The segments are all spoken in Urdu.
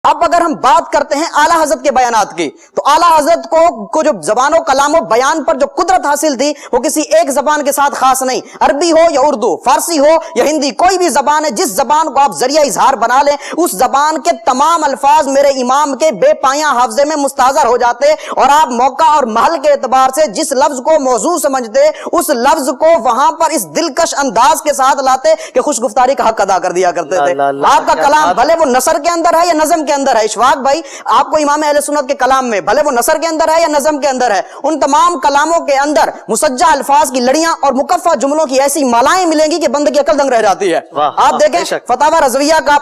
اب اگر ہم بات کرتے ہیں اعلیٰ حضرت کے بیانات کی تو اعلیٰ حضرت کو جو زبان و کلام و بیان پر جو قدرت حاصل تھی وہ کسی ایک زبان کے ساتھ خاص نہیں، عربی ہو یا اردو، فارسی ہو یا ہندی، کوئی بھی زبان ہے جس زبان کو آپ ذریعہ اظہار بنا لیں اس زبان کے تمام الفاظ میرے امام کے بے پایاں حافظے میں مستحضر ہو جاتے، اور آپ موقع اور محل کے اعتبار سے جس لفظ کو موضوع سمجھتے اس لفظ کو وہاں پر اس دلکش انداز کے ساتھ لاتے کہ خوش گفتاری کا حق ادا کر دیا کرتے تھے۔ آپ کا کلام بھلے وہ نثر کے اندر ہے یا نظم کے اندر ہے، اشفاق بھائی آپ کو امام اہل سنت کے کلام میں بھلے وہ نثر کے اندر ہے یا نظم کے اندر ہے، ان تمام کلاموں کے اندر مسجع الفاظ کی لڑیاں اور مکفہ جملوں کی ایسی مالائیں ملیں گی کہ بندے کی عقل دنگ رہ جاتی ہے۔ آپ دیکھیں فتاوی رضویہ کا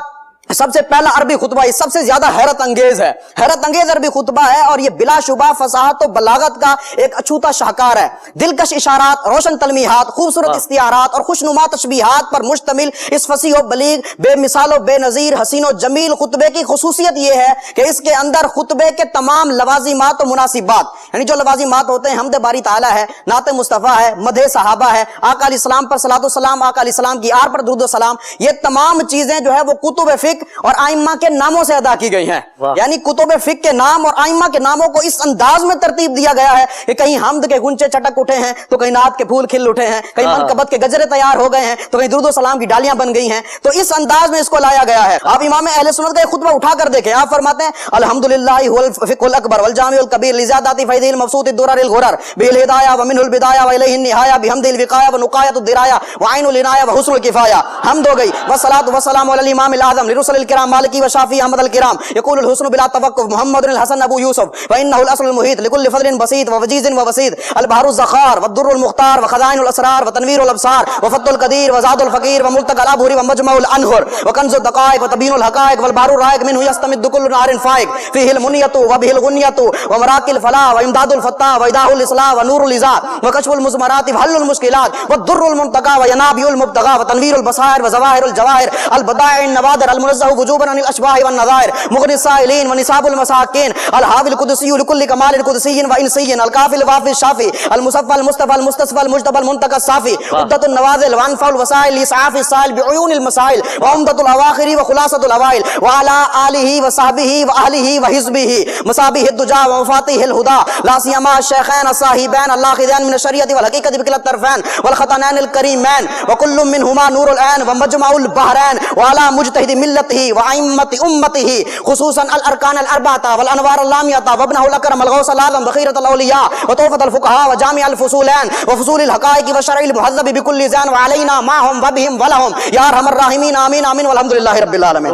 سب سے پہلا عربی خطبہ یہ سب سے زیادہ حیرت انگیز ہے، حیرت انگیز عربی خطبہ ہے، اور یہ بلا شبہ فصاحت و بلاغت کا ایک اچھوتا شاہکار ہے۔ دلکش اشارات، روشن تلمیحات، خوبصورت استعارات اور خوشنما تشبیہات پر مشتمل اس فصیح و بلیغ، بے مثال و بے نظیر، حسین و جمیل خطبے کی خصوصیت یہ ہے کہ اس کے اندر خطبے کے تمام لوازمات و مناسبات، یعنی جو لوازمات ہوتے ہیں حمد باری تعالیٰ ہے، نعت مصطفیٰ ہے، مدح صحابہ ہے، آقا علیہ السلام پر صلاۃ و سلام، آقا علیہ السلام کی آر پر درود و سلام، یہ تمام چیزیں جو ہے وہ کتب فقہ اور آئمہ کے ناموں سے ادا کی گئی ہیں۔ یعنی کتب فقہ کے نام اور آئمہ کے ناموں کو اس انداز میں ترتیب دیا گیا ہے کہ کہیں حمد کے گنچے چٹک اٹھے ہیں تو کہیں نعت کے پھول کھل اٹھے ہیں، کہیں منقبت کے گجرے تیار ہو گئے ہیں تو کہیں درود و سلام کی ڈالیاں بن گئی ہیں، تو اس انداز میں اس کو لایا گیا ہے۔ آپ امام اہل سنت کا ایک خطبہ اٹھا کر دیکھیں، آپ فرماتے ہیں الحمدللہ هو الفقہ الاکبر والجامع الکبیر لزیادات فیض المبسوط الدرر الغرر بالہدایہ ومنہ البدایہ والیہ النہایہ بحمد الوقایہ ونقایۃ الدرایہ وعین العنایہ وحسن الکفایہ۔ حمد ہو گئی، والصلاۃ والسلام علی الامام الاعظم لرسل الکرام مالکی وشافی احمد الکرام یقول الحسن بلا توقف محمد الحسن ابو یوسف فانه الاصل المحیط لكل فضل بسيط ووجیز ووسيط البحر الزخار والدر المختار وخزائن الاسرار وتنویر الابصار وفتح القدیر وزاد الفقیر وملتقى الابحر ومجمع الانهر وکنز الدقائق وتبین الحقائق والبحر الرائق منه يستمد كل نهر فائق فيه المنیۃ وبه الغنیۃ ومراق الفلاح وامداد الفتاح وايداع الاصلاح ونور الاذاع وكشف المزمرات وحل المشكلات والدر المنتقى وينابيع المبتغى وتنویر البصائر وظواهر الجواهر البدائع النوادر المنزه وجوبا عن الاشباح والنظائر مغني السائلين ونصاب المساكين الحافظ القدسي لكل كمال قدسي وانسي الكافي الوافي الشافي المصفى المصطفى المستصفى المجتبى المنتقى الصافي عدة النوازل وانفع الوسائل لاسعاف السائل بعيون المسائل وعمدة الاواخر وخلاصة الاوائل وعلى آله وصحبه واهله وحزبه مصابيح الدجى ومفاتيح الهدى لا سيما الشيخين الصاحبين اللاخذين من الشريعة والحقيقة بكلا الطرفين والخطنان الكريمين وكل منهما نور العين ومجمع البحرين وعلى مجتهد ملته وأئمة أمته خصوصا الأركان الأربعة والأنوار اللامية وابنه الأكرم الغوث الأعظم ذخيرة الأولياء وطوفة الفقهاء وجامع الفصولين وفصول الحقائق والشرع المهذب بكل زان وعلينا معهم وبهم ولهم يا أرحم الراحمين آمين آمين والحمد لله رب العالمين۔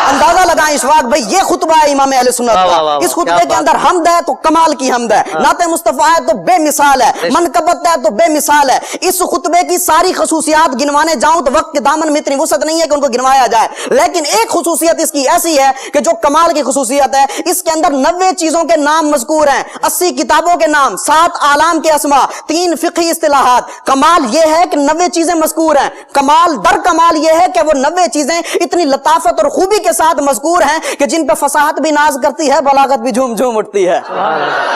اندازہ لگائیں اشفاق بھائی یہ خطبہ ہے امام اہل سنت کا، اس خطبے کے اندر حمد ہے تو کمال کی حمد ہے، نعت مصطفیٰ ہے تو بے مثال ہے، منقبت ہے تو بے مثال ہے۔ اس خطبے کی ساری خصوصیات گنوانے جاؤں تو وقت کے دامن میں اتنی وسعت نہیں ہے کہ ان کو گنوایا جائے، لیکن ایک خصوصیت اس کی ایسی ہے کہ جو کمال کی خصوصیت ہے، اس کے اندر 90 چیزوں کے نام مذکور ہیں، 80 کتابوں کے نام، 7 اعلام کے اسماء، 3 فقہی اصطلاحات۔ کمال یہ ہے کہ 90 چیزیں مذکور ہیں، کمال در کمال یہ ہے کہ وہ 90 چیزیں اتنی لطافت اور خوبی کے ساتھ مذکور ہیں کہ جن پہ فصاحت بھی ناز کرتی ہے، بلاغت بھی جھوم جھوم اٹھتی ہے۔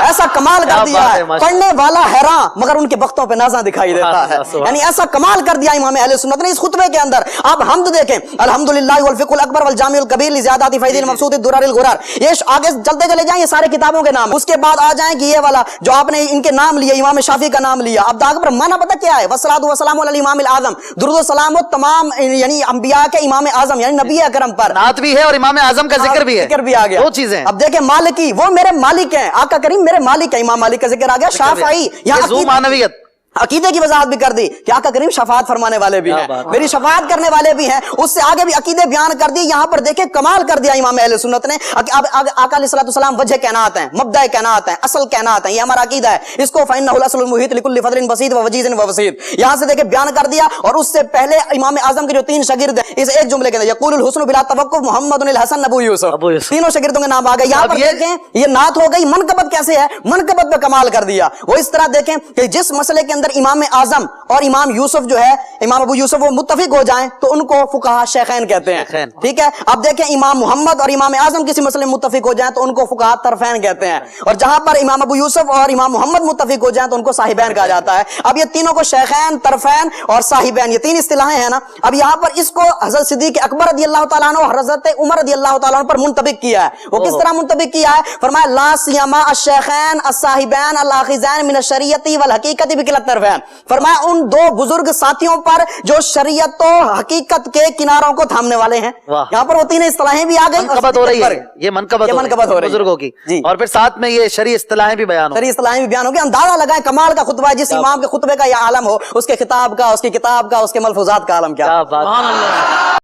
ایسا کمال کر دیا ہے، پڑھنے والا حیران مگر ان کے بختوں پہ نازاں دکھائی دیتا ہے، یعنی ایسا کمال کر دیا امام اہل سنت نے اس خطبے کے اندر۔ آپ حمد دیکھیں الحمدللہ والفقہ الاکبر والجامع الکبیر لزیادات فیض المبسوط الدرر الغرر، یہ آگے چلتے چلے جائیں، یہ سارے کتابوں کے نام، اس کے بعد آ جائیں کہ یہ والا جو آپ نے ان کے نام لیے، امام شافعی کا نام لیا، اب داغ پر معنی پتہ کیا ہے؟ والصلاۃ والسلام علی الامام الاعظم، درود و سلام تمام یعنی انبیاء کے امام اعظم یعنی نبی اکرم پر، نعت بھی ہے اور امام اعظم کا ذکر بھی ہے، ذکر بھی آ گیا، دو چیزیں۔ اب دیکھیں مالکی وہ میرے مالک ہیں، آقا کریم میرے مالک ہیں، امام مالک کا ذکر آ گیا، شافعی یہاں معنویت عقیدے کی وضاحت بھی کر دی کہ آقا کریم شفاعت فرمانے والے بھی ہیں، میری شفاعت کرنے والے بھی ہیں، اس سے آگے بھی عقیدے بیان کر دی۔ یہاں پر دیکھیں کمال کر دیا امام اہل سنت نے، آقا علیہ السلام وجہ کائنات ہیں، مبدأ کائنات ہیں، اصل کائنات ہیں، یہ ہمارا عقیدہ ہے، اس کو فإنه الأصل المحیط لكل فضل بسيط ووجیز ووسيط یہاں سے دیکھیں بیان کر دیا۔ اور اس سے پہلے امام اعظم کے جو 3 شاگرد ہیں، اس ایک جملے کے اندر یقول الحسن بلا توقف محمد الحسن ابو یوسف، تینوں شاگردوں کے نام آ گئے۔ یہاں پر دیکھیں یہ نعت ہو گئی، منقبت کیسے ہے؟ منقبت پہ کمال کر دیا۔ وہ اس طرح دیکھیں کہ جس مسئلے کے اندر اندر امام اعظم اور امام یوسف جو ہے امام ابو یوسف وہ متفق ہو جائیں تو ان کو فقہا شیخین کہتے ہیں. شیخین. ٹھیک ہے. اب دیکھیں امام محمد اور امام اعظم کسی مسئلے میں متفق ہو جائیں تو ان کو فقہا طرفین کہتے ہیں, اور جہاں پر امام ابو یوسف اور امام محمد متفق ہو جائیں تو ان کو صاحبین کہا جاتا ہے. اب یہ تینوں کو شیخین, طرفین اور صاحبین یہ تین اصطلاحیں ہیں نا. اب یہاں پر اس کو حضرت صدیق اکبر رضی اللہ تعالیٰ عنہ اور حضرت عمر رضی اللہ تعالیٰ عنہ پر منطبق کیا ہے. وہ کس طرح منطبق کیا ہے؟ فرمایا لا سیما الشیخین الصاحبین الاخذین من الشریعت والحقیقت بکلا الطرفین. فرمایا ان دو بزرگ ساتھیوں پر جو شریعت و حقیقت کے کناروں کو تھامنے والے ہیں. یہاں پر وہ تین اصطلاحیں بھی آ گئی, منقبت ہو رہی ہے, یہ منقبت ہو رہی ہے بزرگوں کی, اور پھر ساتھ میں یہ شرعی اصطلاحیں بھی بیان ہو, شرعی اصطلاحیں بھی بیان ہو گئی. اندازہ لگائیں کمال کا خطبہ ہے, جس امام کے خطبے کا یہ عالم ہو, اس کے خطاب کا, اس کی کتاب کا, اس کے ملفوظات کا عالم کیا. کیا بات.